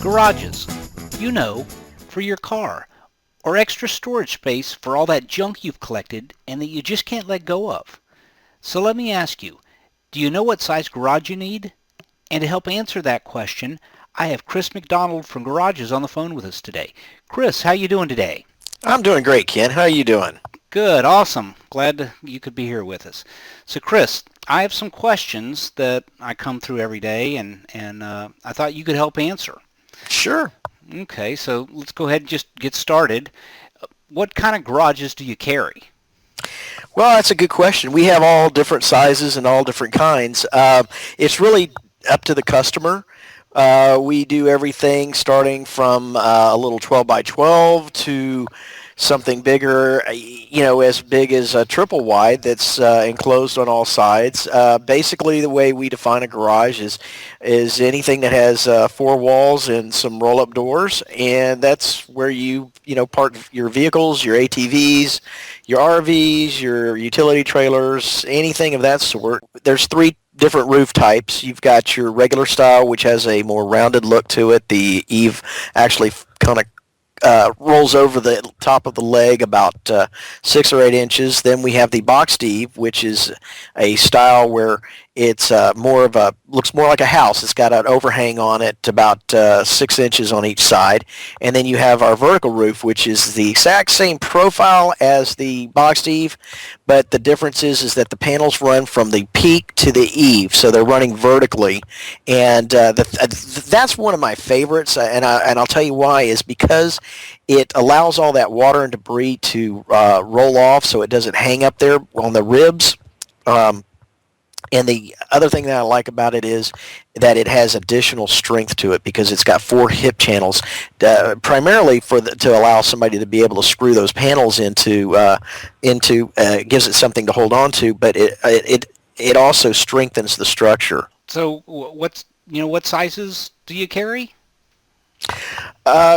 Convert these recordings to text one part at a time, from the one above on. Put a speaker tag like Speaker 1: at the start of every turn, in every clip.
Speaker 1: Garages, for your car, or extra storage space for all that junk you've collected and that you just can't let go of. So let me ask you, do you know what size garage you need? And to help answer that question, I have Chris McDonald from Garages on the phone with us today. Chris, how you doing today?
Speaker 2: I'm doing great, Ken. How are you doing?
Speaker 1: Good, awesome. Glad you could be here with us. So Chris, I have some questions that I come through every day, and I thought you could help answer.
Speaker 2: Sure.
Speaker 1: Okay, so let's go ahead and just get started. What kind of garages do you carry?
Speaker 2: Well, that's a good question. We have all different sizes and all different kinds. It's really up to the customer. We do everything starting from a little 12 by 12 to something bigger, as big as a triple wide that's enclosed on all sides. Basically, the way we define a garage is anything that has four walls and some roll-up doors, and that's where you park your vehicles, your ATVs, your RVs, your utility trailers, anything of that sort. There's three different roof types. You've got your regular style, which has a more rounded look to it. The eave actually kind of rolls over the top of the leg about 6 or 8 inches. Then we have the boxed eave, which is a style where it's looks more like a house. It's got an overhang on it about 6 inches on each side. And then you have our vertical roof, which is the exact same profile as the boxed eave, but the difference is that the panels run from the peak to the eave, so they're running vertically. And that's one of my favorites, and I'll tell you why, is because it allows all that water and debris to roll off so it doesn't hang up there on the ribs. And the other thing that I like about it is that it has additional strength to it because it's got 4 hip channels, primarily to allow somebody to be able to screw those panels into gives it something to hold on to, but it also strengthens the structure.
Speaker 1: So what sizes do you carry?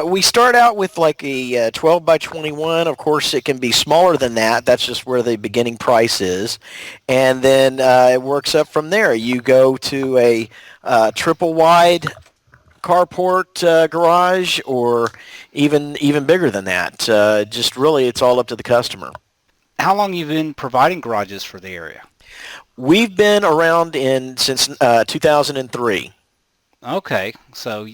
Speaker 2: We start out with like a 12 by 21. Of course, it can be smaller than that. That's just where the beginning price is. And then it works up from there. You go to a triple wide carport garage, or even bigger than that. Just really, it's all up to the customer.
Speaker 1: How long have you been providing garages for the area?
Speaker 2: We've been around since 2003.
Speaker 1: Okay, so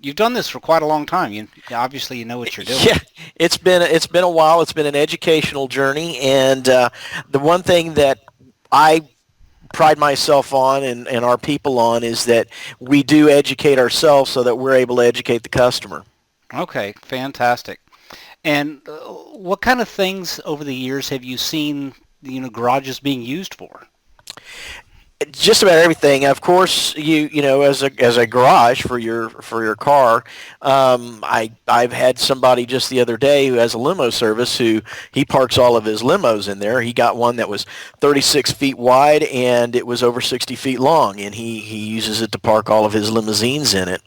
Speaker 1: You've done this for quite a long time. You obviously know what you're doing.
Speaker 2: Yeah, it's been a while. It's been an educational journey, and the one thing that I pride myself on and our people on is that we do educate ourselves so that we're able to educate the customer.
Speaker 1: Okay, fantastic. And what kind of things over the years have you seen, garages being used for?
Speaker 2: Just about everything. Of course, as a garage for your car. I've had somebody just the other day who has a limo service who he parks all of his limos in there. He got one that was 36 feet wide and it was over 60 feet long, and he uses it to park all of his limousines in it.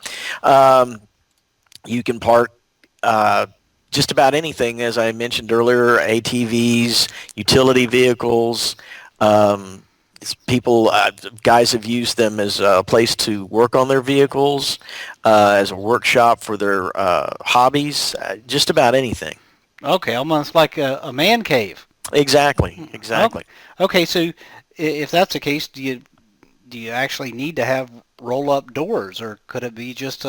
Speaker 2: You can park just about anything, as I mentioned earlier: ATVs, utility vehicles. Guys have used them as a place to work on their vehicles, as a workshop for their hobbies, just about anything.
Speaker 1: Okay, almost like a man cave.
Speaker 2: Exactly.
Speaker 1: Okay, so if that's the case, do you actually need to have roll-up doors, or could it be just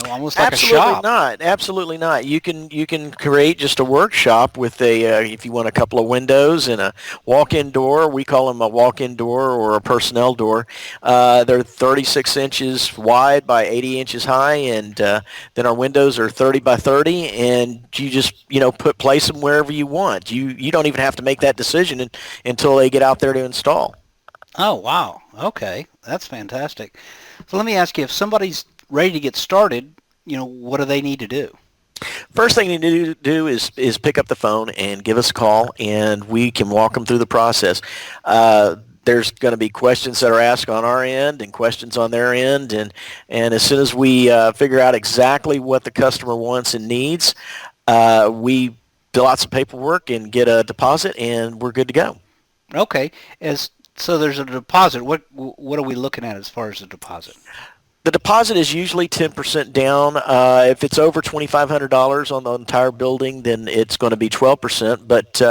Speaker 1: almost like a shop?
Speaker 2: Absolutely not. You can create just a workshop with if you want a couple of windows and a walk-in door. We call them a walk-in door or a personnel door. They're 36 inches wide by 80 inches high, and then our windows are 30 by 30, and you just place them wherever you want. You don't even have to make that decision until they get out there to install.
Speaker 1: Oh, wow. Okay, that's fantastic. So let me ask you, if somebody's ready to get started, what do they need to do?
Speaker 2: First thing you need to do is pick up the phone and give us a call, and we can walk them through the process. There's going to be questions that are asked on our end and questions on their end, and as soon as we figure out exactly what the customer wants and needs, we fill out some paperwork and get a deposit, and we're good to go.
Speaker 1: Okay, so there's a deposit. What are we looking at as far as the deposit?
Speaker 2: The deposit is usually 10% down. If it's over $2,500 on the entire building, then it's going to be 12%. But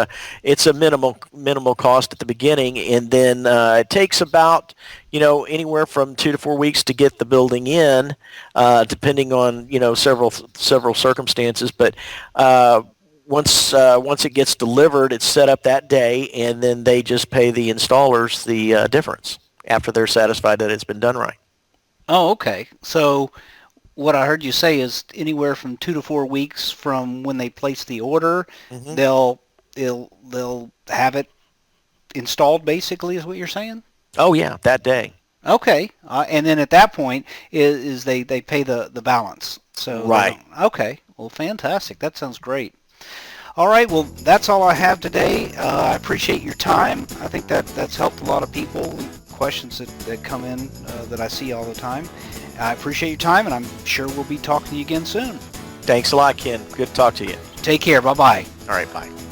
Speaker 2: it's a minimal cost at the beginning, and then it takes about anywhere from 2 to 4 weeks to get the building in, depending on several circumstances. But once it gets delivered, it's set up that day, and then they just pay the installers the difference after they're satisfied that it's been done right.
Speaker 1: Oh, okay. So what I heard you say is anywhere from 2 to 4 weeks from when they place the order,
Speaker 2: Mm-hmm.
Speaker 1: they'll have it installed. Basically, is what you're saying?
Speaker 2: Oh yeah, that day.
Speaker 1: Okay, and then at that point is they pay the balance. So they
Speaker 2: Right.
Speaker 1: don't. Okay, well, fantastic. That sounds great. All right, well, that's all I have today. I appreciate your time. I think that's helped a lot of people. Questions that come in that I see all the time. I appreciate your time, and I'm sure we'll be talking to you again soon.
Speaker 2: Thanks a lot, Ken. Good to talk to you.
Speaker 1: Take care. Bye-bye.
Speaker 2: All right, bye.